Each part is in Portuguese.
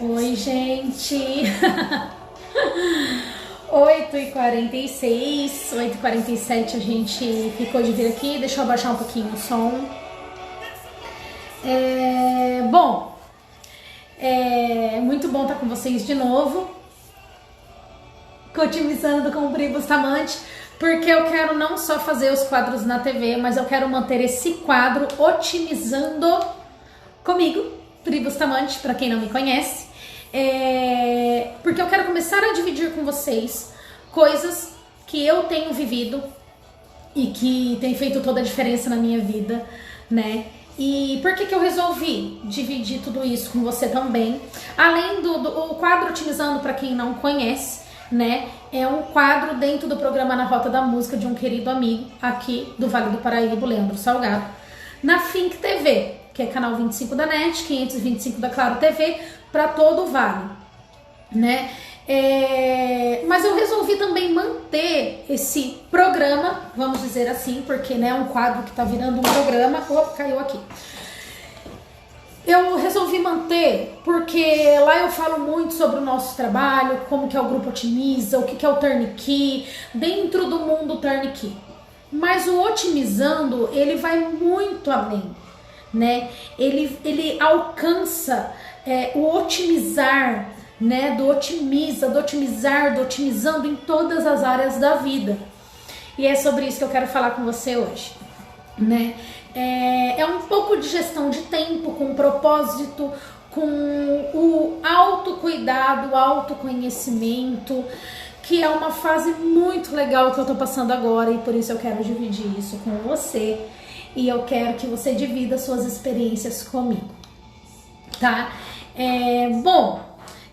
Oi, gente! 8h46, 8h47 a gente ficou de vir aqui. Deixa eu abaixar um pouquinho o som. Muito bom estar com vocês de novo. Otimizando com o Pri Bustamante, porque eu quero não só fazer os quadros na TV, mas eu quero manter esse quadro otimizando comigo, Pri Bustamante, para quem não me conhece. Porque eu quero começar a dividir com vocês coisas que eu tenho vivido e que tem feito toda a diferença na minha vida, né? E por que eu resolvi dividir tudo isso com você também? Além do quadro Otimizando, para quem não conhece, né? É um quadro dentro do programa Na Rota da Música de um querido amigo aqui do Vale do Paraíba, Leandro Salgado, na Fink TV, que é canal 25 da NET, 525 da Claro TV, para todo o Vale, né? Mas eu resolvi também manter esse programa, vamos dizer assim, porque né, é um quadro que tá virando um programa. Opa, caiu aqui. Eu resolvi manter porque lá eu falo muito sobre o nosso trabalho, como que é o Grupo Otimiza, o que é o Turnkey, dentro do mundo Turnkey. Mas o Otimizando, ele vai muito além, né? Ele alcança o otimizar, né? Do otimiza, do otimizar, do otimizando em todas as áreas da vida. E é sobre isso que eu quero falar com você hoje, né? É um pouco de gestão de tempo, com propósito, com o autocuidado, o autoconhecimento, que é uma fase muito legal que eu tô passando agora e por isso eu quero dividir isso com você e eu quero que você divida suas experiências comigo, tá? Bom,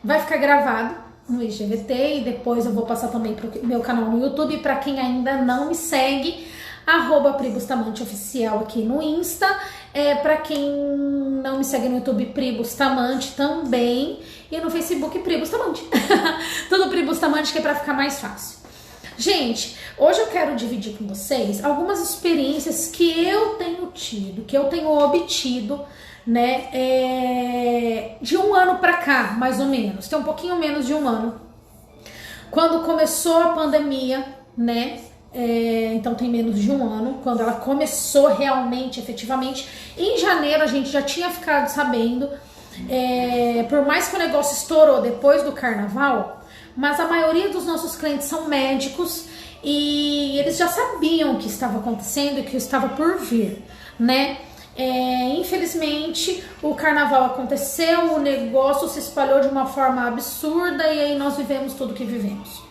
vai ficar gravado no IGVT e depois eu vou passar também pro meu canal no YouTube. Para quem ainda não me segue, @Pri Bustamante Oficial aqui no Insta. Para quem não me segue no YouTube, Pri Bustamante também. E no Facebook, Pri Bustamante. Tudo Pri Bustamante, que é para ficar mais fácil. Gente, hoje eu quero dividir com vocês algumas experiências que eu tenho tido, que eu tenho obtido, né, de um ano pra cá, mais ou menos. Tem um pouquinho menos de um ano. Quando começou a pandemia, né? Então tem menos de um ano, quando ela começou realmente, efetivamente. Em janeiro a gente já tinha ficado sabendo, por mais que o negócio estourou depois do carnaval, mas a maioria dos nossos clientes são médicos e eles já sabiam o que estava acontecendo e que estava por vir, né? Infelizmente o carnaval aconteceu, o negócio se espalhou de uma forma absurda e aí nós vivemos tudo que vivemos.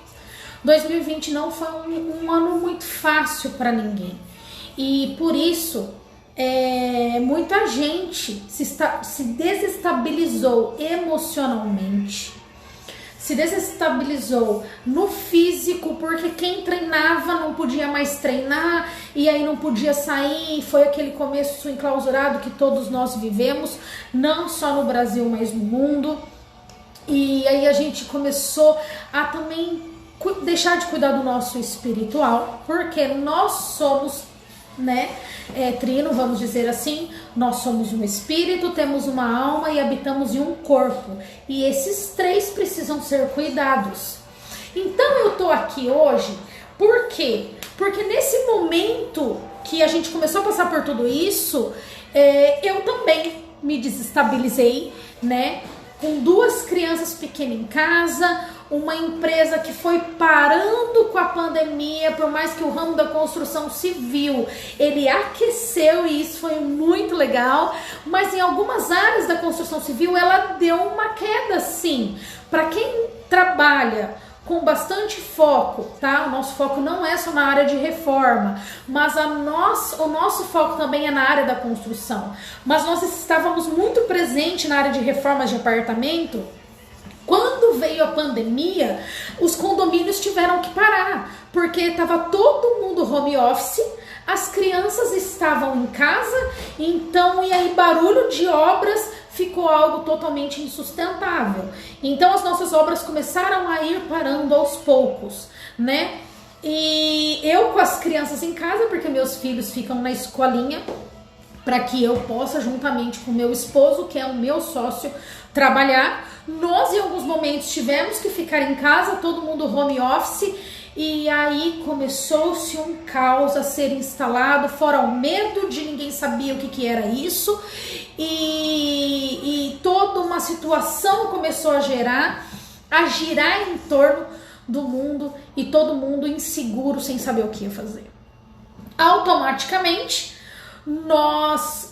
2020 não foi um ano muito fácil para ninguém e por isso muita gente se desestabilizou emocionalmente, se desestabilizou no físico, porque quem treinava não podia mais treinar e aí não podia sair. Foi aquele começo enclausurado que todos nós vivemos, não só no Brasil, mas no mundo. E aí a gente começou a também deixar de cuidar do nosso espiritual, porque nós somos, né, trino, vamos dizer assim, nós somos um espírito, temos uma alma e habitamos em um corpo, e esses três precisam ser cuidados. Então eu tô aqui hoje, por quê? Porque nesse momento que a gente começou a passar por tudo isso, eu também me desestabilizei, né, com 2 crianças pequenas em casa, uma empresa que foi parando com a pandemia, por mais que o ramo da construção civil, ele aqueceu e isso foi muito legal, mas em algumas áreas da construção civil ela deu uma queda sim. Para quem trabalha com bastante foco, tá? O nosso foco não é só na área de reforma, mas o nosso foco também é na área da construção. Mas nós estávamos muito presentes na área de reformas de apartamento. Quando veio a pandemia, os condomínios tiveram que parar, porque estava todo mundo home office, as crianças estavam em casa, então, e aí barulho de obras ficou algo totalmente insustentável. Então as nossas obras começaram a ir parando aos poucos, né? E eu com as crianças em casa, porque meus filhos ficam na escolinha para que eu possa, juntamente com meu esposo, que é o meu sócio, trabalhar. Nós, em alguns momentos, tivemos que ficar em casa, todo mundo home office, e aí começou-se um caos a ser instalado, fora o medo de ninguém sabia o que era isso, e toda uma situação começou a girar em torno do mundo, e todo mundo inseguro, sem saber o que ia fazer. Automaticamente,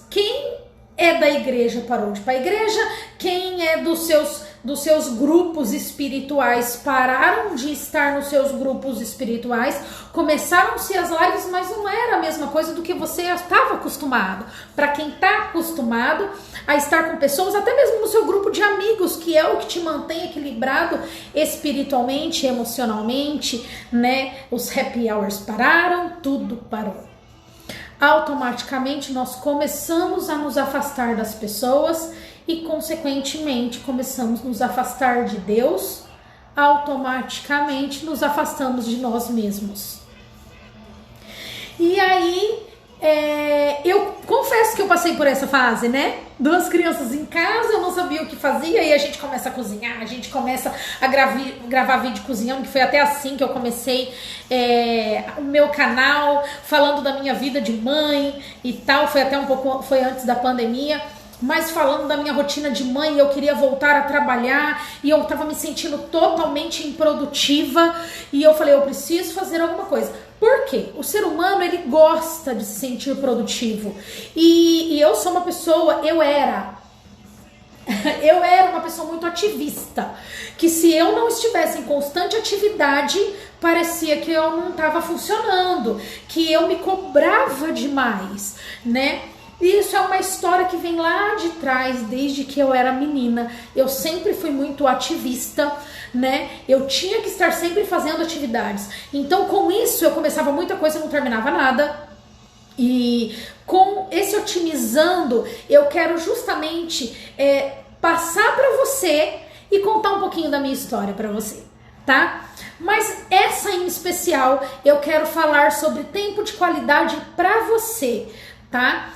quem é da igreja parou de ir para a igreja, quem é dos seus grupos espirituais pararam de estar nos seus grupos espirituais, começaram-se as lives, mas não era a mesma coisa do que você estava acostumado. Para quem está acostumado a estar com pessoas, até mesmo no seu grupo de amigos, que é o que te mantém equilibrado espiritualmente, emocionalmente, né? Os happy hours pararam, tudo parou. Automaticamente nós começamos a nos afastar das pessoas e, consequentemente, começamos a nos afastar de Deus, automaticamente nos afastamos de nós mesmos. E aí, eu confesso que eu passei por essa fase, né? 2 crianças em casa, eu não sabia o que fazia, e a gente começa a cozinhar, a gente começa a gravar vídeo cozinhando, que foi até assim que eu comecei o meu canal, falando da minha vida de mãe e tal, foi antes da pandemia. Mas falando da minha rotina de mãe, eu queria voltar a trabalhar e eu tava me sentindo totalmente improdutiva, e eu falei, eu preciso fazer alguma coisa. Por quê? O ser humano, ele gosta de se sentir produtivo, e eu sou uma pessoa, eu era uma pessoa muito ativista, que se eu não estivesse em constante atividade, parecia que eu não estava funcionando, que eu me cobrava demais, né? Isso é uma história que vem lá de trás, desde que eu era menina. Eu sempre fui muito ativista, né? Eu tinha que estar sempre fazendo atividades. Então, com isso, eu começava muita coisa e não terminava nada. E com esse otimizando, eu quero justamente passar para você e contar um pouquinho da minha história para você, tá? Mas essa em especial, eu quero falar sobre tempo de qualidade para você, tá?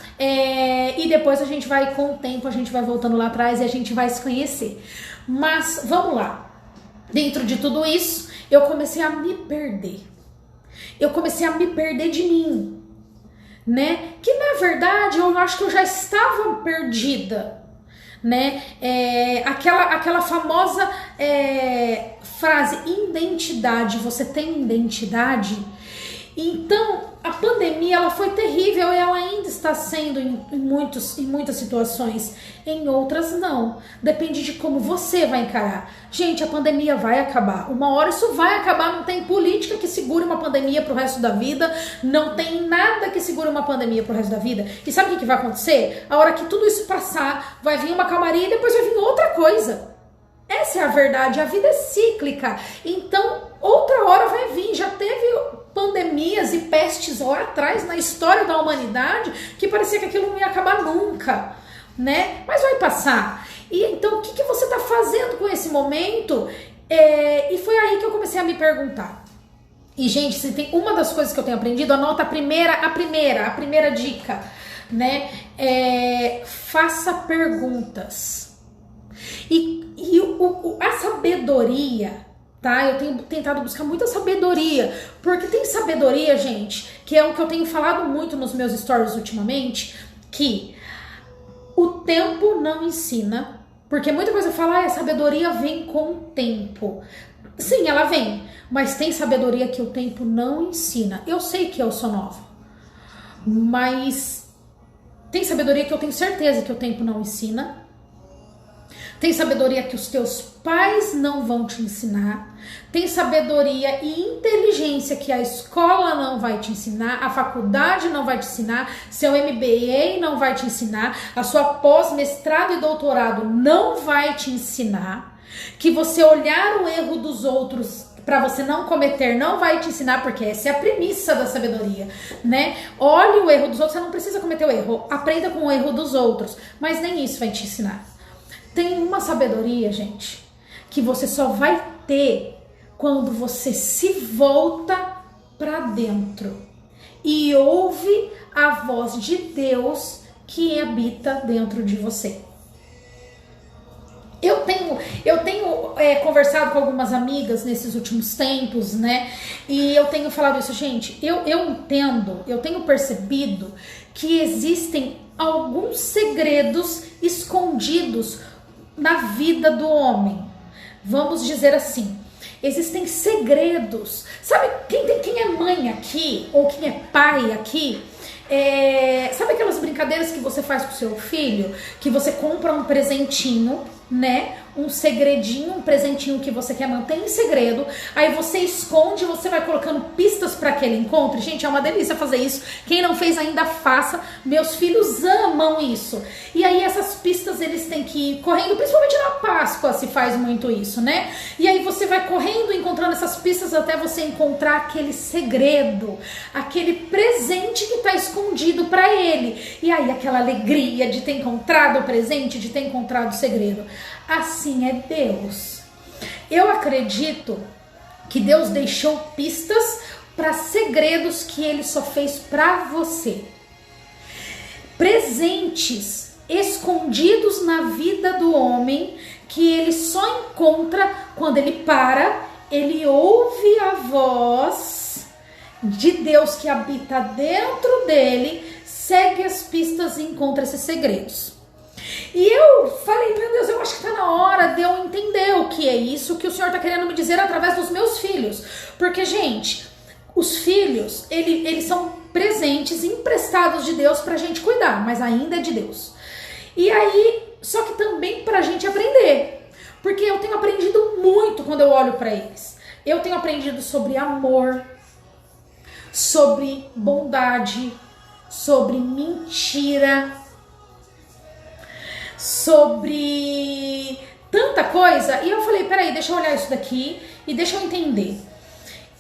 E depois a gente vai, com o tempo, a gente vai voltando lá atrás e a gente vai se conhecer. Mas vamos lá. Dentro de tudo isso, eu comecei a me perder. Eu comecei a me perder de mim, né? Que na verdade eu acho que eu já estava perdida, né? Aquela famosa frase, identidade. Você tem identidade? Então, a pandemia, ela foi terrível e ela ainda está sendo em muitas situações. Em outras, não. Depende de como você vai encarar. Gente, a pandemia vai acabar. Uma hora isso vai acabar. Não tem política que segure uma pandemia pro resto da vida. Não tem nada que segure uma pandemia pro resto da vida. E sabe o que vai acontecer? A hora que tudo isso passar, vai vir uma calmaria e depois vai vir outra coisa. Essa é a verdade. A vida é cíclica. Então, outra hora vai vir. Já teve pandemias e pestes lá atrás na história da humanidade que parecia que aquilo não ia acabar nunca, né? Mas vai passar. E então, o que você está fazendo com esse momento? E foi aí que eu comecei a me perguntar. E, gente, se tem uma das coisas que eu tenho aprendido, anota a primeira dica, né? Faça perguntas. A sabedoria, tá? Eu tenho tentado buscar muita sabedoria, porque tem sabedoria, gente, que é o que eu tenho falado muito nos meus stories ultimamente, que o tempo não ensina, porque muita coisa fala, a sabedoria vem com o tempo. Sim, ela vem, mas tem sabedoria que o tempo não ensina. Eu sei que eu sou nova, mas tem sabedoria que eu tenho certeza que o tempo não ensina. Tem sabedoria que os teus pais não vão te ensinar. Tem sabedoria e inteligência que a escola não vai te ensinar, a faculdade não vai te ensinar, seu MBA não vai te ensinar, a sua pós-mestrado e doutorado não vai te ensinar, que você olhar o erro dos outros para você não cometer não vai te ensinar, porque essa é a premissa da sabedoria, né? Olhe o erro dos outros, você não precisa cometer o erro, aprenda com o erro dos outros, mas nem isso vai te ensinar. Tem uma sabedoria, gente, que você só vai ter quando você se volta para dentro e ouve a voz de Deus que habita dentro de você. Eu tenho conversado com algumas amigas nesses últimos tempos, né? E eu tenho falado isso, gente. Eu entendo, eu tenho percebido que existem alguns segredos escondidos na vida do homem. Vamos dizer assim. Existem segredos. Sabe, quem é mãe aqui, ou quem é pai aqui, sabe aquelas brincadeiras que você faz com o seu filho? Que você compra um presentinho, né? Um segredinho, um presentinho que você quer manter em segredo, aí você esconde, você vai colocando pistas para que ele encontre. Gente, é uma delícia fazer isso. Quem não fez ainda, faça. Meus filhos amam isso. E aí essas pistas eles têm que ir correndo, principalmente na Páscoa se faz muito isso, né? E aí você vai correndo, encontrando essas pistas até você encontrar aquele segredo, aquele presente que está escondido para ele. E aí aquela alegria de ter encontrado o presente, de ter encontrado o segredo. Assim é Deus. Eu acredito que Deus deixou pistas para segredos que Ele só fez para você. Presentes escondidos na vida do homem que ele só encontra quando ele para, ele ouve a voz de Deus que habita dentro dele, segue as pistas e encontra esses segredos. E eu falei, meu Deus, eu acho que tá na hora de eu entender o que é isso que o Senhor tá querendo me dizer através dos meus filhos. Porque, gente, os filhos, eles são presentes emprestados de Deus pra gente cuidar, mas ainda é de Deus. E aí, só que também pra gente aprender. Porque eu tenho aprendido muito quando eu olho pra eles. Eu tenho aprendido sobre amor, sobre bondade, sobre mentira, sobre tanta coisa. E eu falei, peraí, deixa eu olhar isso daqui e deixa eu entender.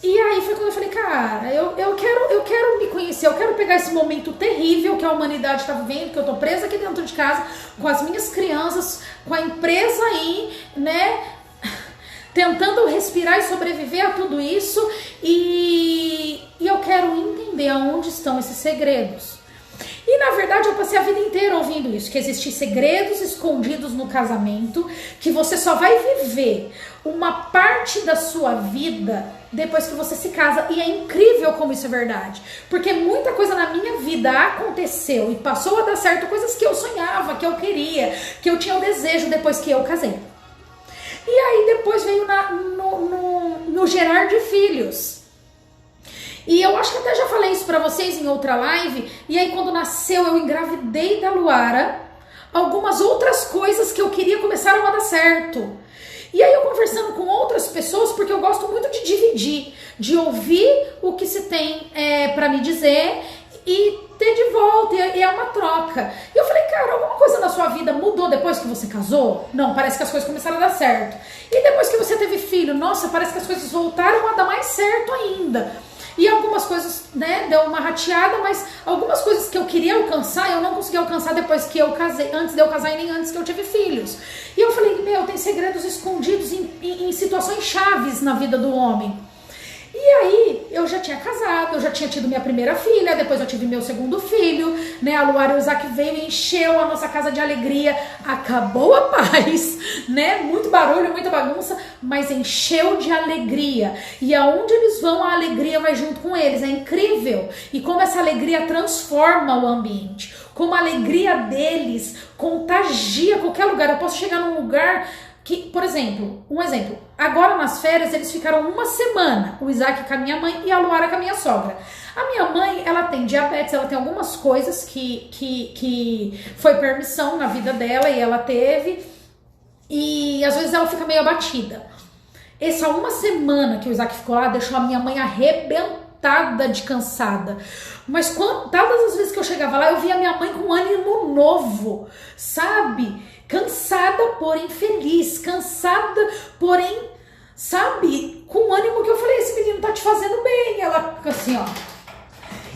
E aí foi quando eu falei, cara, eu quero me conhecer, eu quero pegar esse momento terrível que a humanidade está vivendo, que eu tô presa aqui dentro de casa, com as minhas crianças, com a empresa aí, né, tentando respirar e sobreviver a tudo isso, e eu quero entender aonde estão esses segredos. E na verdade eu passei a vida inteira ouvindo isso, que existem segredos escondidos no casamento, que você só vai viver uma parte da sua vida depois que você se casa. E é incrível como isso é verdade, porque muita coisa na minha vida aconteceu e passou a dar certo, coisas que eu sonhava, que eu queria, que eu tinha o desejo depois que eu casei. E aí depois veio no gerar de filhos. E eu acho que até já falei isso pra vocês em outra live. E aí quando nasceu, eu engravidei da Luara, algumas outras coisas que eu queria começaram a dar certo. E aí eu conversando com outras pessoas, porque eu gosto muito de dividir, de ouvir o que se tem pra me dizer e ter de volta, e é uma troca. E eu falei, cara, alguma coisa na sua vida mudou depois que você casou? Não, parece que as coisas começaram a dar certo. E depois que você teve filho, nossa, parece que as coisas voltaram a dar mais certo ainda. E algumas coisas, né, deu uma rateada, mas algumas coisas que eu queria alcançar, eu não consegui alcançar depois que eu casei, antes de eu casar e nem antes que eu tive filhos. E eu falei, meu, tem segredos escondidos em situações chaves na vida do homem. E aí, eu já tinha casado, eu já tinha tido minha primeira filha, depois eu tive meu segundo filho, né, a Luara e o Isaac veio e encheu a nossa casa de alegria, acabou a paz, né, muito barulho, muita bagunça, mas encheu de alegria, e aonde eles vão, a alegria vai junto com eles, é incrível, e como essa alegria transforma o ambiente, como a alegria deles contagia qualquer lugar. Eu posso chegar num lugar que, por exemplo, agora nas férias eles ficaram uma semana, o Isaac com a minha mãe e a Luara com a minha sogra. A minha mãe, ela tem diabetes, ela tem algumas coisas que foi permissão na vida dela e ela teve, e às vezes ela fica meio abatida. Essa uma semana que o Isaac ficou lá deixou a minha mãe arrebentada de cansada, mas todas as vezes que eu chegava lá eu via a minha mãe com ânimo novo, sabe? Cansada, porém feliz, cansada, porém, sabe, com ânimo, que eu falei, esse menino tá te fazendo bem. Ela assim, ó.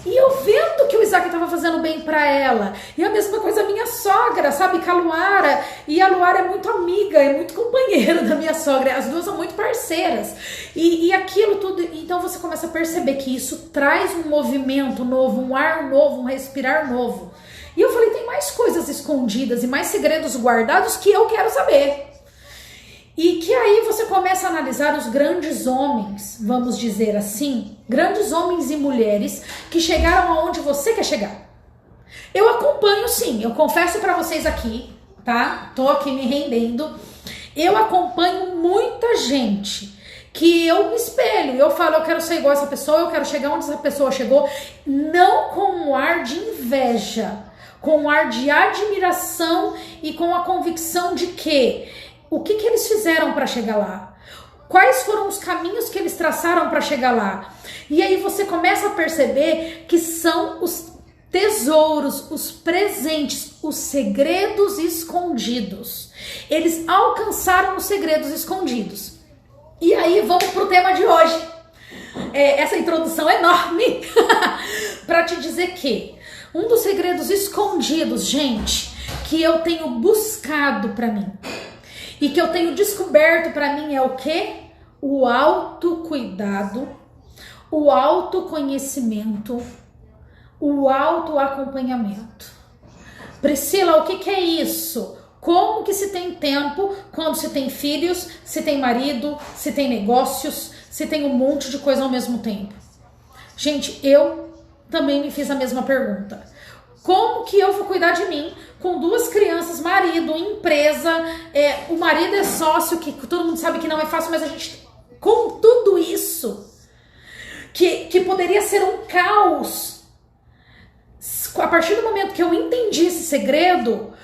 E eu vendo que o Isaac priorizar quem tava fazendo bem pra ela. E a mesma coisa a minha sogra, sabe, com a Luara. E a Luara é muito amiga, é muito companheira da minha sogra. As duas são muito parceiras. E aquilo tudo, então você começa a perceber que isso traz um movimento novo, um ar novo, um respirar novo. E eu falei, tem mais coisas escondidas e mais segredos guardados que eu quero saber. E que aí você começa a analisar os grandes homens, vamos dizer assim, grandes homens e mulheres que chegaram aonde você quer chegar. Eu acompanho sim, eu confesso pra vocês aqui, tá? Tô aqui me rendendo. Eu acompanho muita gente que eu me espelho, eu falo, eu quero ser igual a essa pessoa, eu quero chegar onde essa pessoa chegou, não com um ar de inveja, com um ar de admiração e com a convicção de que o que eles fizeram para chegar lá? Quais foram os caminhos que eles traçaram para chegar lá? E aí você começa a perceber que são os tesouros, os presentes, os segredos escondidos. Eles alcançaram os segredos escondidos. E aí vamos pro tema de hoje. Essa introdução enorme para te dizer que um dos segredos escondidos, gente, que eu tenho buscado para mim e que eu tenho descoberto para mim é o quê? O autocuidado, o autoconhecimento, o autoacompanhamento. Priscila, o que é isso? Como que se tem tempo quando se tem filhos, se tem marido, se tem negócios, se tem um monte de coisa ao mesmo tempo? Gente, eu também me fiz a mesma pergunta. Como que eu vou cuidar de mim com duas crianças, marido, empresa, o marido é sócio, que todo mundo sabe que não é fácil, mas a gente, com tudo isso, que poderia ser um caos, a partir do momento que eu entendi esse segredo,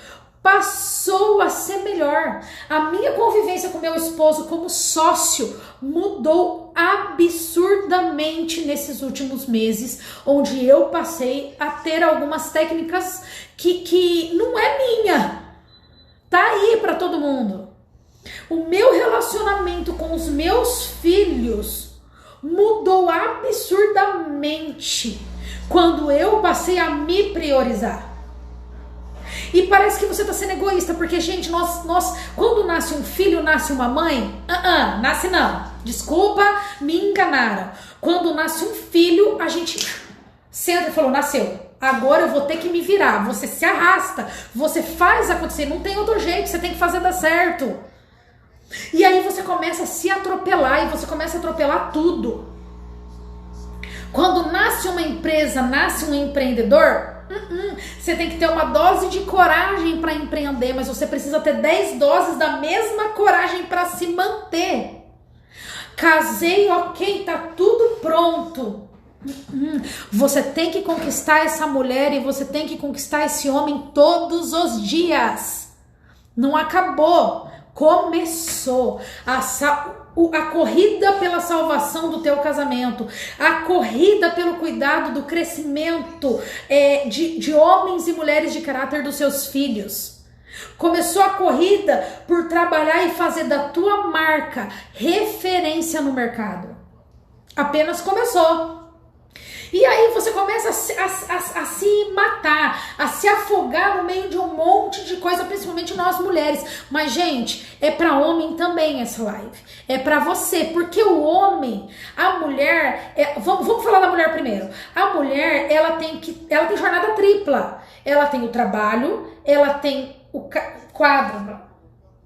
passou a ser melhor. A minha convivência com meu esposo como sócio mudou absurdamente nesses últimos meses, onde eu passei a ter algumas técnicas que não é minha. Tá aí para todo mundo. O meu relacionamento com os meus filhos mudou absurdamente quando eu passei a me priorizar. E parece que você tá sendo egoísta, porque, gente, nós quando nasce um filho, nasce uma mãe? Nasce não. Desculpa, me enganaram. Quando nasce um filho, a gente senta e falou, nasceu. Agora eu vou ter que me virar. Você se arrasta, você faz acontecer. Não tem outro jeito, você tem que fazer dar certo. E aí você começa a se atropelar e você começa a atropelar tudo. Quando nasce uma empresa, nasce um empreendedor, você tem que ter uma dose de coragem para empreender, mas você precisa ter 10 doses da mesma coragem para se manter. Casei, ok, tá tudo pronto. Você tem que conquistar essa mulher e você tem que conquistar esse homem todos os dias. Não acabou, começou. A corrida pela salvação do teu casamento, a corrida pelo cuidado do crescimento de homens e mulheres de caráter dos seus filhos. Começou a corrida por trabalhar e fazer da tua marca referência no mercado. Apenas começou. E aí você começa a se matar, a se afogar no meio de um monte de coisa, principalmente nós mulheres. Mas, gente, é pra homem também essa live. É pra você, porque o homem, a mulher... Vamos falar da mulher primeiro. A mulher, ela tem jornada tripla. Ela tem o trabalho, ela tem o quadro...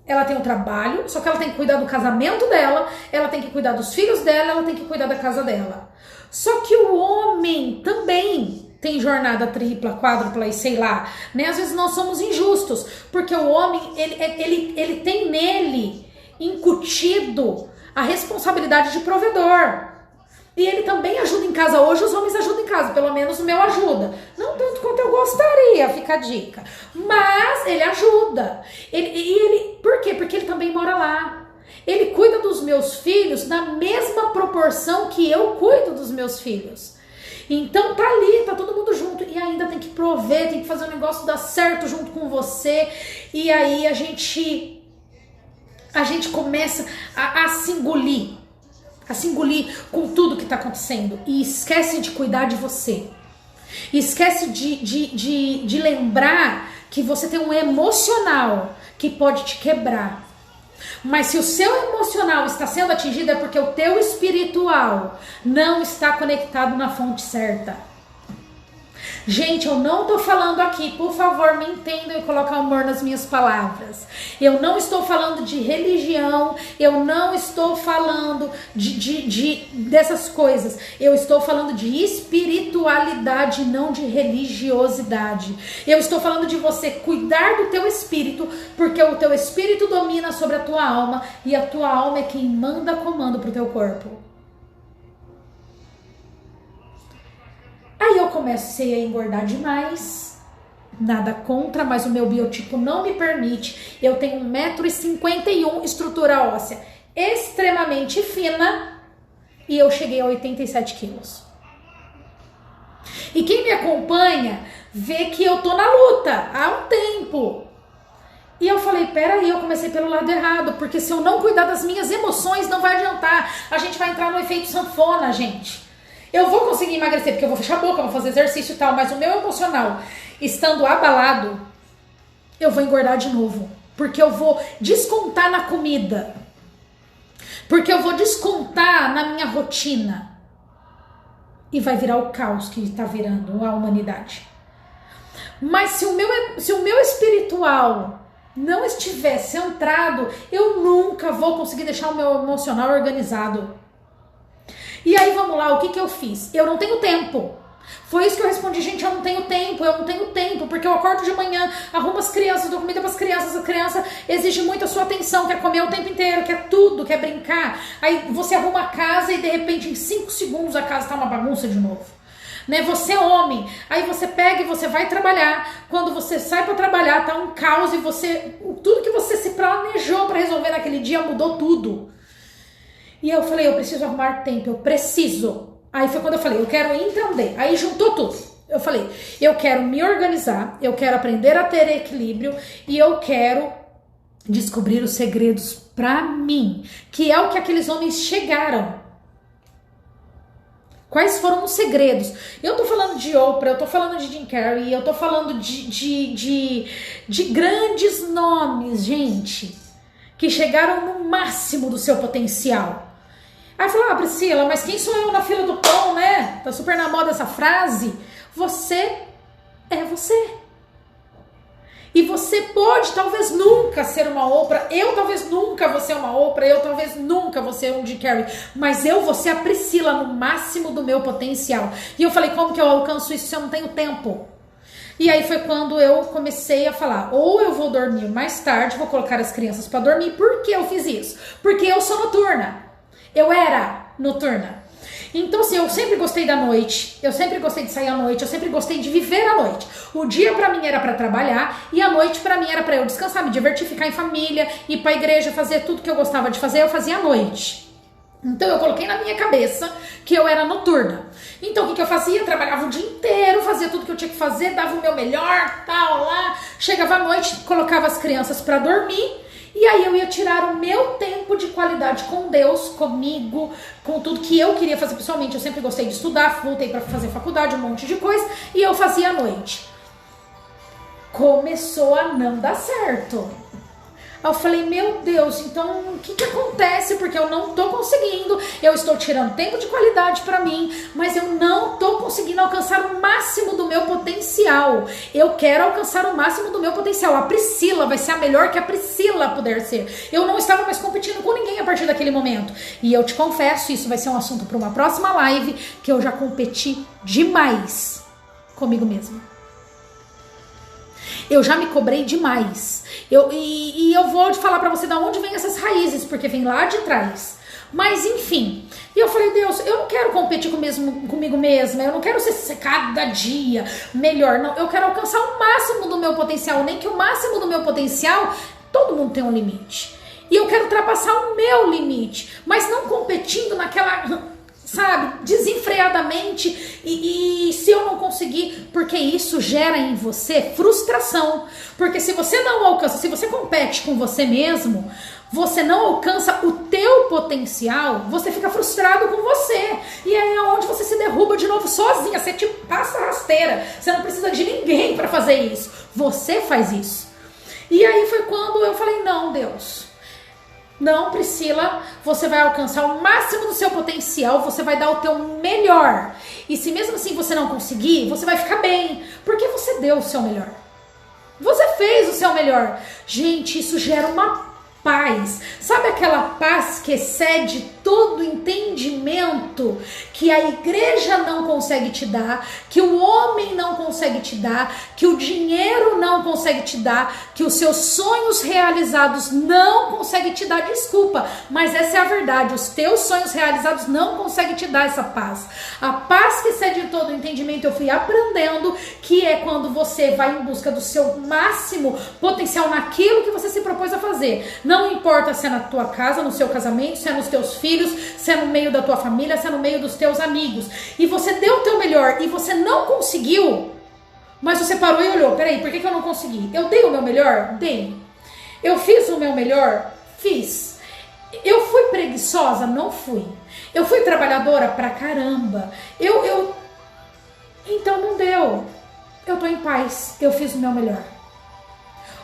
Ela tem o trabalho, só que ela tem que cuidar do casamento dela, ela tem que cuidar dos filhos dela, ela tem que cuidar da casa dela. Só que o homem também tem jornada tripla, quádrupla e sei lá, né? Às vezes nós somos injustos, porque o homem, ele tem nele incutido a responsabilidade de provedor. E ele também ajuda em casa. Hoje os homens ajudam em casa, pelo menos o meu ajuda. Não tanto quanto eu gostaria, fica a dica. Mas ele ajuda. Por quê? Porque ele também mora lá. Ele cuida dos meus filhos na mesma proporção que eu cuido dos meus filhos. Então tá ali, tá todo mundo junto. E ainda tem que prover, tem que fazer o negócio dar certo junto com você. E aí a gente começa a se engolir com tudo que tá acontecendo e esquece de cuidar de você. Esquece de lembrar que você tem um emocional que pode te quebrar. Mas se o seu emocional está sendo atingido é porque o teu espiritual não está conectado na fonte certa. Gente, eu não tô falando aqui, por favor, me entendam e coloquem amor nas minhas palavras. Eu não estou falando de religião, eu não estou falando dessas coisas. Eu estou falando de espiritualidade, não de religiosidade. Eu estou falando de você cuidar do teu espírito, porque o teu espírito domina sobre a tua alma e a tua alma é quem manda comando pro teu corpo. Aí eu comecei a engordar demais, nada contra, mas o meu biotipo não me permite. Eu tenho 1,51 m, estrutura óssea extremamente fina e eu cheguei a 87 quilos. E quem me acompanha vê que eu tô na luta há um tempo. E eu falei, peraí, eu comecei pelo lado errado, porque se eu não cuidar das minhas emoções não vai adiantar. A gente vai entrar no efeito sanfona, gente. Eu vou conseguir emagrecer porque eu vou fechar a boca, eu vou fazer exercício e tal, mas o meu emocional estando abalado, eu vou engordar de novo. Porque eu vou descontar na comida. Porque eu vou descontar na minha rotina. E vai virar o caos que está virando a humanidade. Mas se o meu espiritual não estiver centrado, eu nunca vou conseguir deixar o meu emocional organizado. E aí, vamos lá, o que eu fiz? Eu não tenho tempo. Foi isso que eu respondi, gente, eu não tenho tempo, porque eu acordo de manhã, arrumo as crianças, dou comida para as crianças, a criança exige muito a sua atenção, quer comer o tempo inteiro, quer tudo, quer brincar. Aí você arruma a casa e de repente em 5 segundos a casa tá uma bagunça de novo. Né? Você é homem, aí você pega e você vai trabalhar, quando você sai para trabalhar tá um caos e tudo que você se planejou para resolver naquele dia mudou tudo. E eu falei, eu preciso arrumar tempo, eu preciso. Aí foi quando eu falei, eu quero entender. Aí juntou tudo. Eu falei, eu quero me organizar, eu quero aprender a ter equilíbrio e eu quero descobrir os segredos pra mim, que é o que aqueles homens chegaram. Quais foram os segredos? Eu tô falando de Oprah, eu tô falando de Jim Carrey, eu tô falando de grandes nomes, gente, que chegaram no máximo do seu potencial. Aí falou, Priscila, mas quem sou eu na fila do pão, né? Tá super na moda essa frase. Você é você. E você pode talvez nunca ser uma Oprah, eu talvez nunca vou ser uma Oprah, eu talvez nunca vou ser um Jim Carrey, mas eu vou ser a Priscila no máximo do meu potencial. E eu falei, como que eu alcanço isso se eu não tenho tempo? E aí foi quando eu comecei a falar, ou eu vou dormir mais tarde, vou colocar as crianças pra dormir. Por que eu fiz isso? Porque eu sou noturna. Eu era noturna. Então, assim, eu sempre gostei da noite, eu sempre gostei de sair à noite, eu sempre gostei de viver à noite. O dia pra mim era pra trabalhar e a noite pra mim era pra eu descansar, me divertir, ficar em família, ir pra igreja, fazer tudo que eu gostava de fazer, eu fazia à noite. Então eu coloquei na minha cabeça que eu era noturna. Então o que eu fazia? Eu trabalhava o dia inteiro, fazia tudo que eu tinha que fazer, dava o meu melhor, tal, lá. Chegava à noite, colocava as crianças pra dormir. E aí eu ia tirar o meu tempo de qualidade com Deus, comigo, com tudo que eu queria fazer pessoalmente. Eu sempre gostei de estudar, voltei pra fazer faculdade, um monte de coisa. E eu fazia à noite. Começou a não dar certo. Aí eu falei, meu Deus, então o que acontece? Porque eu não tô conseguindo, eu estou tirando tempo de qualidade pra mim, mas eu não tô conseguindo alcançar o máximo do meu potencial. Eu quero alcançar o máximo do meu potencial. A Priscila vai ser a melhor que a Priscila puder ser. Eu não estava mais competindo com ninguém a partir daquele momento. E eu te confesso, isso vai ser um assunto para uma próxima live, que eu já competi demais comigo mesma. Eu já me cobrei demais. E eu vou te falar pra você de onde vem essas raízes, porque vem lá de trás. Mas enfim, e eu falei, Deus, eu não quero competir comigo mesma, eu não quero ser cada dia melhor, não. Eu quero alcançar o máximo do meu potencial, nem que o máximo do meu potencial, todo mundo tem um limite. E eu quero ultrapassar o meu limite, mas não competindo naquela sabe, desenfreadamente, e se eu não conseguir, porque isso gera em você frustração, porque se você não alcança, se você compete com você mesmo, você não alcança o teu potencial, você fica frustrado com você, e aí é onde você se derruba de novo sozinha, você te passa rasteira, você não precisa de ninguém para fazer isso, você faz isso. E aí foi quando eu falei, não, Deus, não, Priscila, você vai alcançar o máximo do seu potencial, você vai dar o teu melhor. E se mesmo assim você não conseguir, você vai ficar bem, porque você deu o seu melhor. Você fez o seu melhor. Gente, isso gera uma paz. Sabe aquela paz que excede todo entendimento, que a igreja não consegue te dar, que o homem não consegue te dar, que o dinheiro não consegue te dar, que os seus sonhos realizados não conseguem te dar? Desculpa, mas essa é a verdade. Os teus sonhos realizados não conseguem te dar essa paz. A paz que excede todo entendimento, eu fui aprendendo que é quando você vai em busca do seu máximo potencial naquilo que você se propôs a fazer. Não importa se é na tua casa, no seu casamento, se é nos teus filhos, se é no meio da tua família, se é no meio dos teus amigos, e você deu o teu melhor e você não conseguiu, mas você parou e olhou, peraí, por que eu não consegui? Eu dei o meu melhor? Dei. Eu fiz o meu melhor? Fiz. Eu fui preguiçosa? Não fui. Eu fui trabalhadora pra caramba? Então não deu. Eu tô em paz, eu fiz o meu melhor.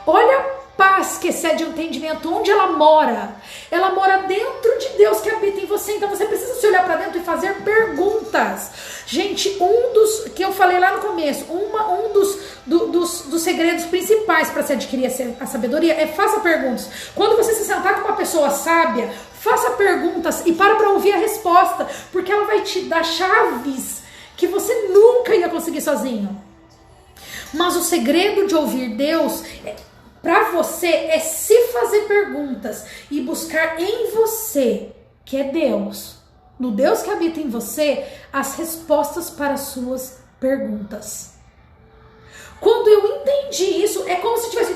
Olha paz que excede o entendimento, onde ela mora? Ela mora dentro de Deus que habita em você. Então você precisa se olhar para dentro e fazer perguntas. Gente, um dos que eu falei lá no começo, dos segredos principais para se adquirir a sabedoria é faça perguntas. Quando você se sentar com uma pessoa sábia, faça perguntas e para ouvir a resposta, porque ela vai te dar chaves que você nunca ia conseguir sozinho. Mas o segredo de ouvir Deus para você é se fazer perguntas e buscar em você, que é Deus, no Deus que habita em você, as respostas para as suas perguntas. Quando eu entendi isso, é como se tivesse,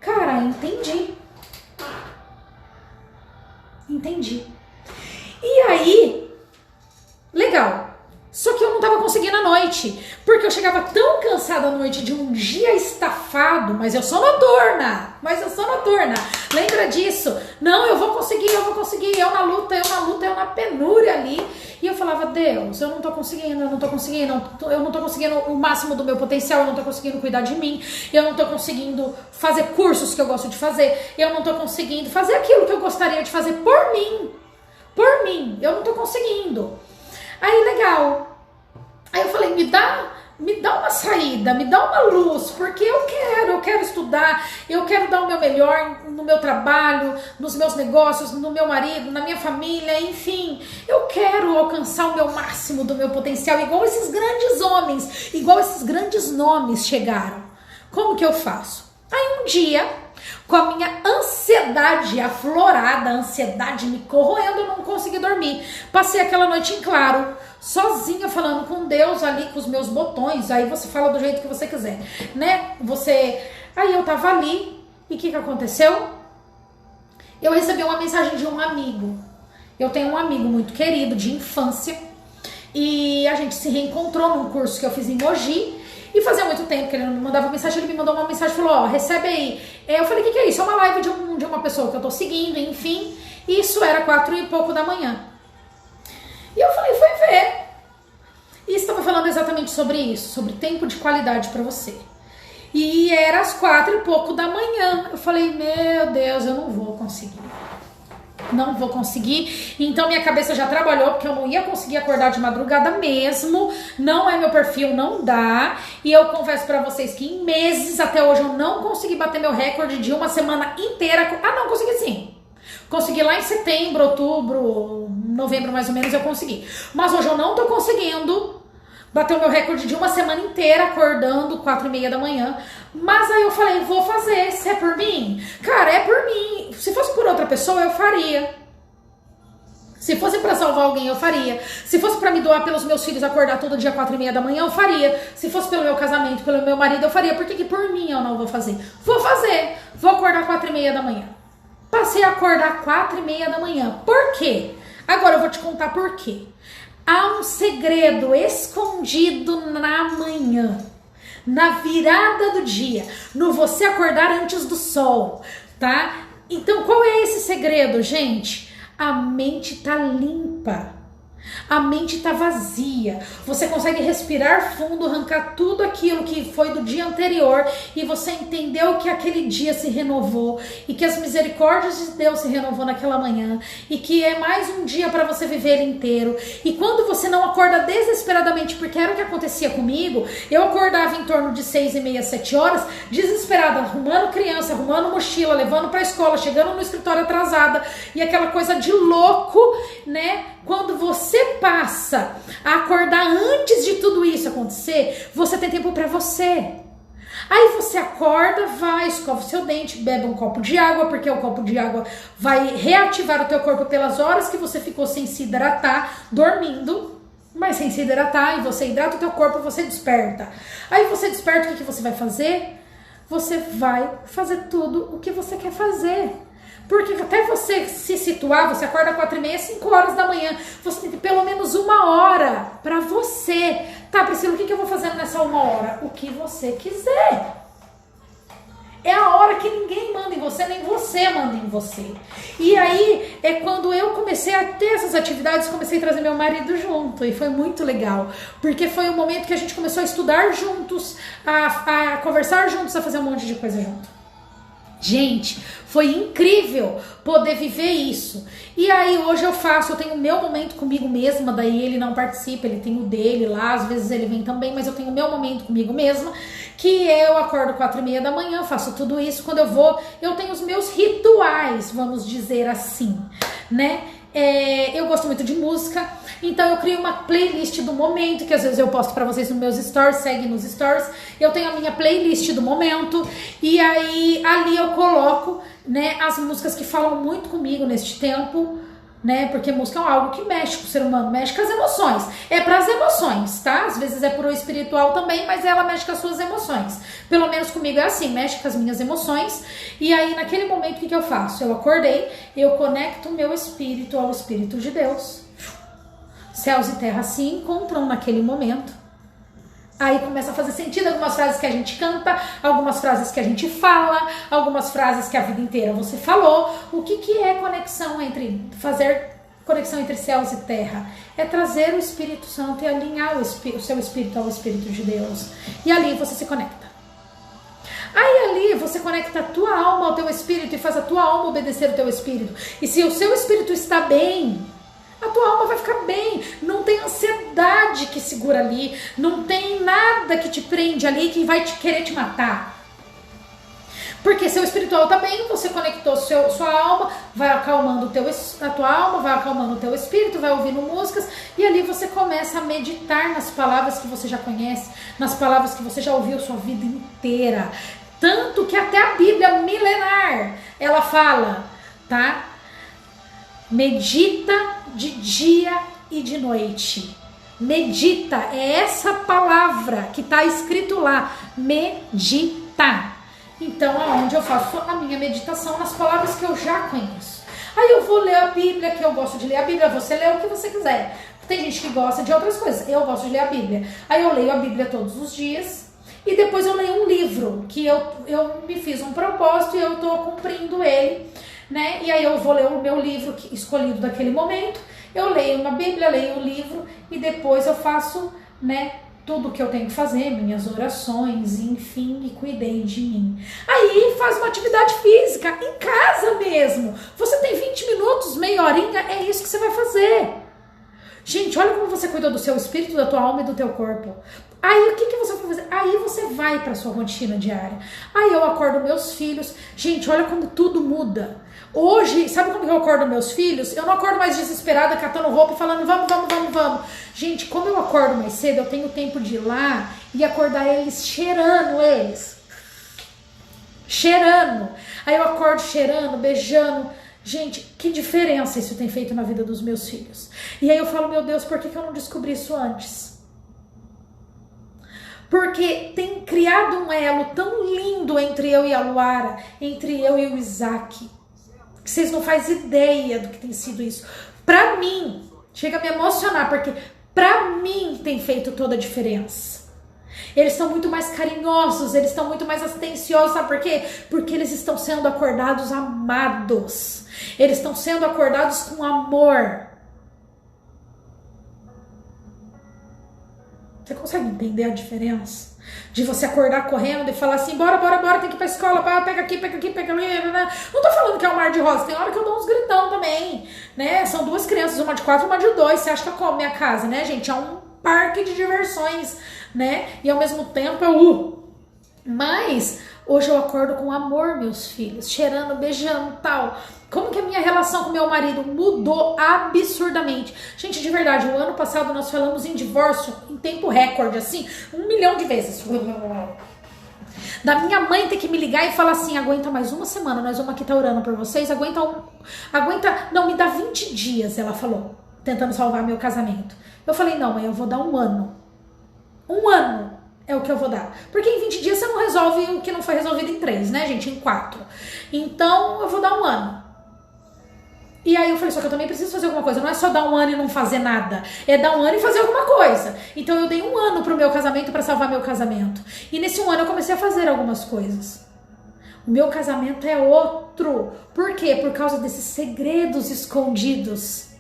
cara, entendi. E aí, legal. Só que eu não tava conseguindo à noite, porque eu chegava tão cansada à noite de um dia estafado, mas eu sou noturna, lembra disso? Não, eu vou conseguir, eu na luta, eu na penúria ali, e eu falava, Deus, eu não tô conseguindo o máximo do meu potencial, eu não tô conseguindo cuidar de mim, eu não tô conseguindo fazer cursos que eu gosto de fazer, eu não tô conseguindo fazer aquilo que eu gostaria de fazer por mim, eu não tô conseguindo. Aí, legal. Aí eu falei, me dá uma saída, me dá uma luz, porque eu quero estudar, eu quero dar o meu melhor no meu trabalho, nos meus negócios, no meu marido, na minha família, enfim. Eu quero alcançar o meu máximo do meu potencial, igual esses grandes homens, igual esses grandes nomes chegaram. Como que eu faço? Aí um dia, com a minha ansiedade aflorada, a ansiedade me corroendo, eu não consegui dormir. Passei aquela noite em claro, sozinha, falando com Deus ali, com os meus botões. Aí você fala do jeito que você quiser, né? Aí eu tava ali, e o que aconteceu? Eu recebi uma mensagem de um amigo. Eu tenho um amigo muito querido, de infância, e a gente se reencontrou num curso que eu fiz em Mogi. E fazia muito tempo que ele não me mandava mensagem, ele me mandou uma mensagem e falou, ó, recebe aí. Eu falei, o que é isso? É uma live de uma pessoa que eu tô seguindo, enfim. Isso era 4 e pouco da manhã. E eu falei, fui ver. E estava falando exatamente sobre isso, sobre tempo de qualidade pra você. E era às 4 e pouco da manhã. Eu falei, meu Deus, eu não vou conseguir. Então minha cabeça já trabalhou, porque eu não ia conseguir acordar de madrugada mesmo, não é meu perfil, não dá, e eu confesso pra vocês que em meses até hoje eu não consegui bater meu recorde de uma semana inteira. Não, consegui sim, consegui lá em setembro, outubro, novembro mais ou menos eu consegui, mas hoje eu não tô conseguindo bater o meu recorde de uma semana inteira acordando 4:30 da manhã. Mas aí eu falei, vou fazer. Se é por mim? Cara, é por mim. Se fosse por outra pessoa, eu faria. Se fosse pra salvar alguém, eu faria. Se fosse pra me doar pelos meus filhos, acordar todo dia 4:30 da manhã, eu faria. Se fosse pelo meu casamento, pelo meu marido, eu faria. Por que por mim eu não vou fazer? Vou fazer. Vou acordar 4:30 da manhã. Passei a acordar 4:30 da manhã. Por quê? Agora eu vou te contar por quê. Há um segredo escondido na manhã, na virada do dia, no você acordar antes do sol, tá? Então qual é esse segredo, gente? A mente tá limpa. A mente tá vazia, você consegue respirar fundo, arrancar tudo aquilo que foi do dia anterior e você entendeu que aquele dia se renovou e que as misericórdias de Deus se renovou naquela manhã e que é mais um dia para você viver ele inteiro. E quando você não acorda desesperadamente, porque era o que acontecia comigo, eu acordava em torno de 6h30, 7 horas, desesperada, arrumando criança, arrumando mochila, levando pra escola, chegando no escritório atrasada e aquela coisa de louco, né? Quando você passa a acordar antes de tudo isso acontecer, você tem tempo para você. Aí você acorda, vai, escova o seu dente, bebe um copo de água, porque o copo de água vai reativar o teu corpo pelas horas que você ficou sem se hidratar, dormindo, mas sem se hidratar, e você hidrata o teu corpo, você desperta. Aí você desperta, o que você vai fazer? Você vai fazer tudo o que você quer fazer. Porque até você se situar, você acorda 4h30, 5 horas da manhã, você tem pelo menos 1 hora pra você. Tá, Priscila, o que eu vou fazer nessa 1 hora? O que você quiser. É a hora que ninguém manda em você, nem você manda em você. E aí é quando eu comecei a ter essas atividades, comecei a trazer meu marido junto. E foi muito legal, porque foi o momento que a gente começou a estudar juntos, a conversar juntos, a fazer um monte de coisa junto. Gente, foi incrível poder viver isso. E aí hoje eu tenho o meu momento comigo mesma, daí ele não participa, ele tem o dele lá, às vezes ele vem também, mas eu tenho o meu momento comigo mesma, que eu acordo 4h30 da manhã, faço tudo isso, quando eu tenho os meus rituais, vamos dizer assim, né? Eu gosto muito de música, então eu crio uma playlist do momento, que às vezes eu posto pra vocês nos meus stories, segue nos stories, eu tenho a minha playlist do momento, e aí ali eu coloco, né, as músicas que falam muito comigo neste tempo, né, porque música é algo que mexe com o ser humano, mexe com as emoções, é pras emoções, tá? Às vezes é pro espiritual também, mas ela mexe com as suas emoções, pelo menos comigo é assim, mexe com as minhas emoções. E aí naquele momento o que eu faço? Eu acordei, eu conecto o meu espírito ao Espírito de Deus, céus e terra se encontram naquele momento. Aí começa a fazer sentido algumas frases que a gente canta, algumas frases que a gente fala, algumas frases que a vida inteira você falou. O que é fazer conexão entre céus e terra? É trazer o Espírito Santo e alinhar o seu espírito ao Espírito de Deus. E ali você se conecta. Aí ali você conecta a tua alma ao teu espírito e faz a tua alma obedecer o teu espírito. E se o seu espírito está bem, a tua alma vai ficar bem, não tem ansiedade que segura ali, não tem nada que te prende ali que vai querer te matar. Porque seu espiritual tá bem, você conectou sua alma, vai acalmando a tua alma, vai acalmando o teu espírito, vai ouvindo músicas, e ali você começa a meditar nas palavras que você já conhece, nas palavras que você já ouviu sua vida inteira. Tanto que até a Bíblia milenar, ela fala, tá? Medita de dia e de noite. Medita, é essa palavra que está escrito lá, medita. Então, aonde eu faço a minha meditação nas palavras que eu já conheço. Aí eu vou ler a Bíblia, que eu gosto de ler a Bíblia, você lê o que você quiser. Tem gente que gosta de outras coisas, eu gosto de ler a Bíblia. Aí eu leio a Bíblia todos os dias e depois eu leio um livro, que eu me fiz um propósito e eu estou cumprindo ele, né? E aí eu vou ler o meu livro escolhido daquele momento, eu leio uma Bíblia, leio um livro e depois eu faço, né, tudo o que eu tenho que fazer, minhas orações, enfim, e cuidei de mim. Aí faz uma atividade física, em casa mesmo. Você tem 20 minutos, meia horinha, é isso que você vai fazer. Gente, olha como você cuidou do seu espírito, da tua alma e do teu corpo. Aí o que você vai fazer? Aí você vai para sua rotina diária. Aí eu acordo meus filhos. Gente, olha como tudo muda. Hoje, sabe como eu acordo meus filhos? Eu não acordo mais desesperada, catando roupa e falando vamos. Gente, como eu acordo mais cedo, eu tenho tempo de ir lá e acordar eles cheirando eles. Cheirando. Aí eu acordo cheirando, beijando. Gente, que diferença isso tem feito na vida dos meus filhos. E aí eu falo, meu Deus, por que eu não descobri isso antes? Porque tem criado um elo tão lindo entre eu e a Luara, entre eu e o Isaac, que vocês não fazem ideia do que tem sido isso. pra mim, chega a me emocionar, porque pra mim tem feito toda a diferença. Eles estão muito mais carinhosos, eles estão muito mais atenciosos, sabe por quê? Porque eles estão sendo acordados amados. Eles estão sendo acordados com amor. Você consegue entender a diferença? De você acordar correndo e falar assim, bora, tem que ir pra escola, pega aqui, pega ali. Não tô falando que é um mar de rosa, tem hora que eu dou uns gritão também, né? São duas crianças, uma de 4 e uma de 2. Você acha que eu como minha casa, né, gente? É um parque de diversões, né? E ao mesmo tempo Mas hoje eu acordo com amor, meus filhos, cheirando, beijando e tal. Como que a minha relação com meu marido mudou absurdamente. Gente, de verdade, o ano passado nós falamos em divórcio em tempo recorde, assim, 1 milhão de vezes. Da minha mãe ter que me ligar e falar assim, aguenta mais uma semana, nós vamos aqui estar orando por vocês, não, me dá 20 dias, ela falou, tentando salvar meu casamento. Eu falei, não, mãe, eu vou dar 1 ano. 1 ano é o que eu vou dar. Porque em 20 dias você não resolve o que não foi resolvido em 3, né, gente? Em 4. Então, eu vou dar 1 ano. E aí eu falei, só que eu também preciso fazer alguma coisa. Não é só dar 1 ano e não fazer nada. É dar 1 ano e fazer alguma coisa. Então, eu dei 1 ano pro meu casamento para salvar meu casamento. E nesse 1 ano eu comecei a fazer algumas coisas. O meu casamento é outro. Por quê? Por causa desses segredos escondidos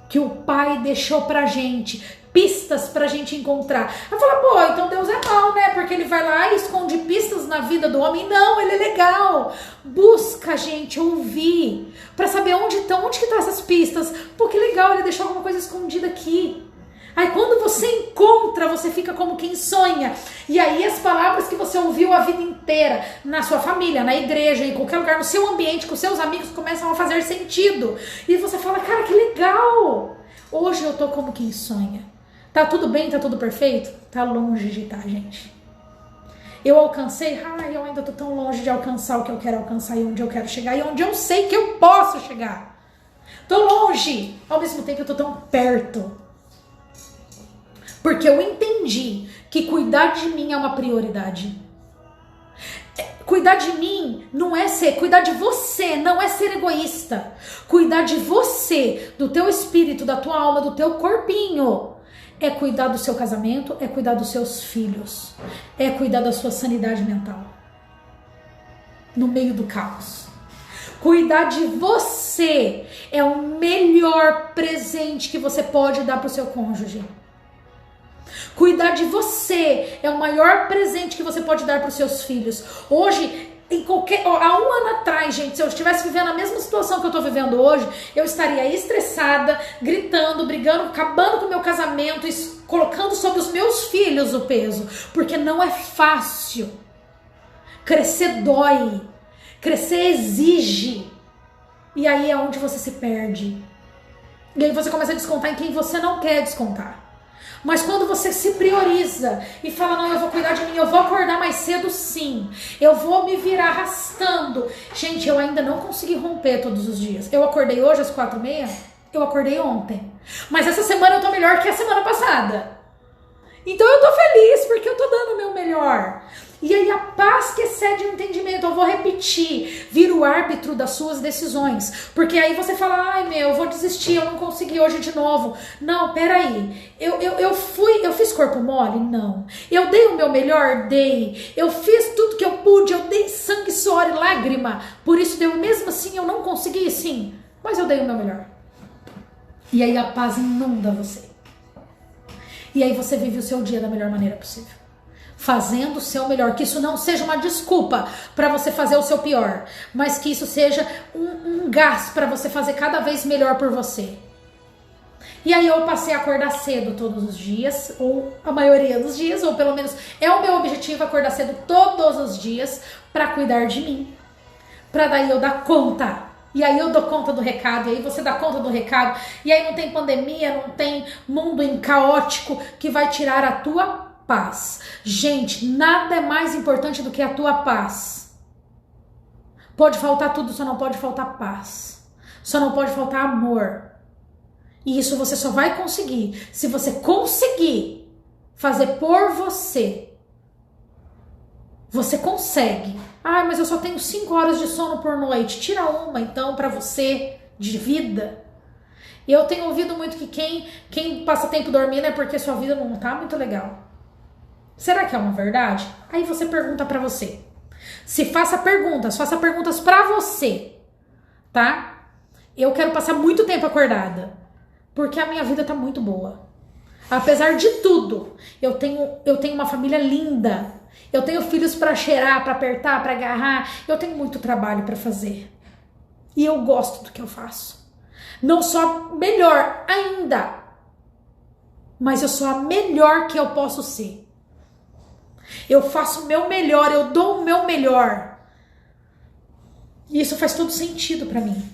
que o Pai deixou pra gente, pistas pra gente encontrar. Eu falo, pô, então Deus é mau, né? Porque ele vai lá e esconde pistas na vida do homem. Não, ele é legal. Busca, gente, ouvir, pra saber onde que estão essas pistas. Pô, que legal, ele deixou alguma coisa escondida aqui. Aí quando você encontra, você fica como quem sonha. E aí as palavras que você ouviu a vida inteira, na sua família, na igreja, em qualquer lugar, no seu ambiente, com seus amigos, começam a fazer sentido. E você fala, cara, que legal. Hoje eu tô como quem sonha. Tá tudo bem? Tá tudo perfeito? Tá longe de estar, gente. Eu alcancei? Eu ainda tô tão longe de alcançar o que eu quero alcançar e onde eu quero chegar e onde eu sei que eu posso chegar. Tô longe. Ao mesmo tempo eu tô tão perto. Porque eu entendi que cuidar de mim é uma prioridade. Cuidar de mim não é cuidar de você não é ser egoísta. Cuidar de você, do teu espírito, da tua alma, do teu corpinho, é cuidar do seu casamento, é cuidar dos seus filhos, é cuidar da sua sanidade mental. No meio do caos. Cuidar de você é o melhor presente que você pode dar para o seu cônjuge. Cuidar de você é o maior presente que você pode dar para os seus filhos. Hoje, há 1 ano atrás, gente, se eu estivesse vivendo a mesma situação que eu estou vivendo hoje, eu estaria estressada, gritando, brigando, acabando com o meu casamento, colocando sobre os meus filhos o peso. Porque não é fácil. Crescer dói. Crescer exige. E aí é onde você se perde. E aí você começa a descontar em quem você não quer descontar. Mas quando você se prioriza e fala, não, eu vou cuidar de mim, eu vou acordar mais cedo sim, eu vou me virar arrastando. Gente, eu ainda não consegui romper todos os dias. Eu acordei hoje às 4h30, eu acordei ontem. Mas essa semana eu tô melhor que a semana passada. Então eu tô feliz porque eu tô dando o meu melhor. E aí a paz que excede o entendimento, eu vou repetir, vira o árbitro das suas decisões. Porque aí você fala, eu vou desistir, eu não consegui hoje de novo. Não, peraí, eu fiz corpo mole? Não. Eu dei o meu melhor? Dei. Eu fiz tudo que eu pude, eu dei sangue, suor e lágrima. Por isso deu, mesmo assim eu não consegui, sim. Mas eu dei o meu melhor. E aí a paz inunda você. E aí você vive o seu dia da melhor maneira possível. Fazendo o seu melhor, que isso não seja uma desculpa para você fazer o seu pior, mas que isso seja um gás para você fazer cada vez melhor por você. E aí eu passei a acordar cedo todos os dias, ou a maioria dos dias, ou pelo menos é o meu objetivo acordar cedo todos os dias para cuidar de mim, para daí eu dar conta. E aí eu dou conta do recado, e aí você dá conta do recado, e aí não tem pandemia, não tem mundo caótico que vai tirar a tua paz. Gente, nada é mais importante do que a tua paz. Pode faltar tudo, só não pode faltar paz. Só não pode faltar amor. E isso você só vai conseguir se você conseguir fazer por você. Você consegue. Mas eu só tenho 5 horas de sono por noite. Tira uma, então, pra você, de vida. Eu tenho ouvido muito que quem passa tempo dormindo é porque sua vida não tá muito legal. Será que é uma verdade? Aí você pergunta pra você. Faça perguntas pra você, tá? Eu quero passar muito tempo acordada, porque a minha vida tá muito boa. Apesar de tudo, eu tenho uma família linda. Eu tenho filhos pra cheirar, pra apertar, pra agarrar. Eu tenho muito trabalho pra fazer. E eu gosto do que eu faço. Não sou a melhor ainda, mas eu sou a melhor que eu posso ser. Eu faço o meu melhor, eu dou o meu melhor. E isso faz todo sentido pra mim.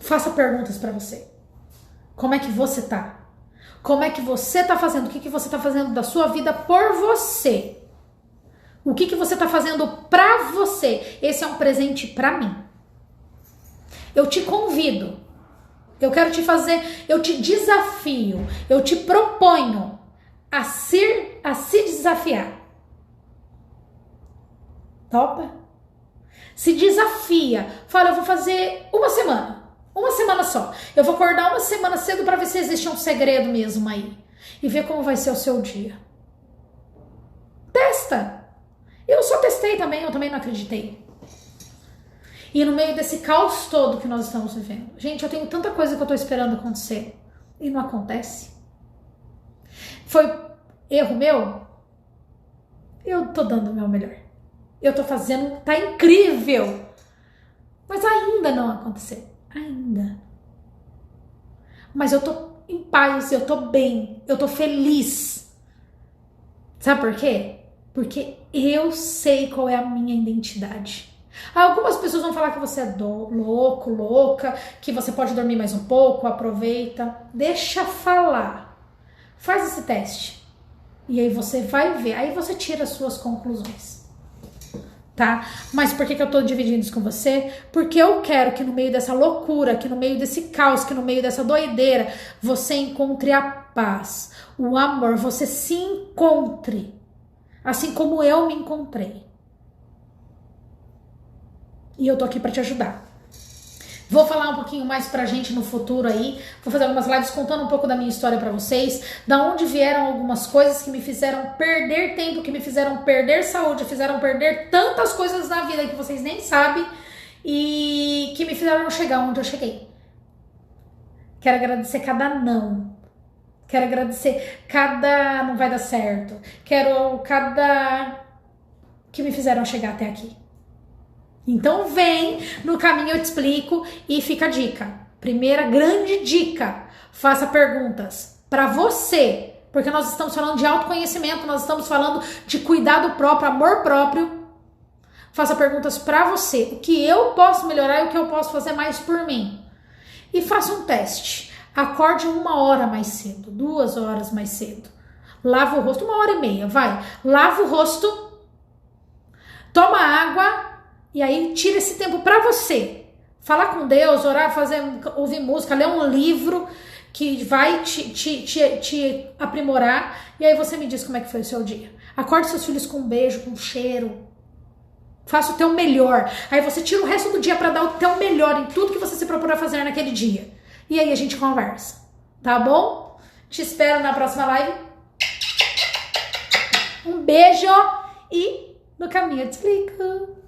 Faça perguntas pra você. Como é que você tá? Como é que você tá fazendo? O que você tá fazendo da sua vida por você? O que você tá fazendo pra você? Esse é um presente pra mim. Eu te convido. Eu quero te fazer, eu te desafio, eu te proponho a se desafiar. Topa? Se desafia. Fala, eu vou fazer uma semana só. Eu vou acordar uma semana cedo para ver se existe um segredo mesmo aí. E ver como vai ser o seu dia. Testa. Eu só testei também, eu também não acreditei. E no meio desse caos todo que nós estamos vivendo. Gente, eu tenho tanta coisa que eu tô esperando acontecer. E não acontece. Foi erro meu? Eu tô dando o meu melhor. Eu tô fazendo, tá incrível. Mas ainda não aconteceu. Ainda. Mas eu tô em paz, eu tô bem, eu tô feliz. Sabe por quê? Porque eu sei qual é a minha identidade. Algumas pessoas vão falar que você é louco, louca, que você pode dormir mais um pouco, aproveita. Deixa falar. Faz esse teste. E aí você vai ver, aí você tira as suas conclusões. Tá? Mas por que eu tô dividindo isso com você? Porque eu quero que no meio dessa loucura, que no meio desse caos, que no meio dessa doideira, você encontre a paz, o amor, você se encontre. Assim como eu me encontrei. E eu tô aqui pra te ajudar. Vou falar um pouquinho mais pra gente no futuro aí. Vou fazer algumas lives contando um pouco da minha história pra vocês. Da onde vieram algumas coisas que me fizeram perder tempo, que me fizeram perder saúde, fizeram perder tantas coisas na vida que vocês nem sabem. E que me fizeram chegar onde eu cheguei. Quero agradecer cada não. Quero agradecer cada não vai dar certo. Quero cada que me fizeram chegar até aqui. Então vem, no caminho eu te explico e fica a dica. Primeira grande dica, faça perguntas para você, porque nós estamos falando de autoconhecimento, nós estamos falando de cuidado próprio, amor próprio. Faça perguntas para você, o que eu posso melhorar e o que eu posso fazer mais por mim. E faça um teste, acorde 1 hora mais cedo, 2 horas mais cedo. Lava o rosto, 1h30, vai. Lava o rosto, toma água. E aí, tira esse tempo pra você. Falar com Deus, orar, ouvir música, ler um livro que vai te aprimorar. E aí você me diz como é que foi o seu dia. Acorde seus filhos com um beijo, com um cheiro. Faça o teu melhor. Aí você tira o resto do dia pra dar o teu melhor em tudo que você se propor a fazer naquele dia. E aí a gente conversa. Tá bom? Te espero na próxima live. Um beijo e no caminho eu te explico.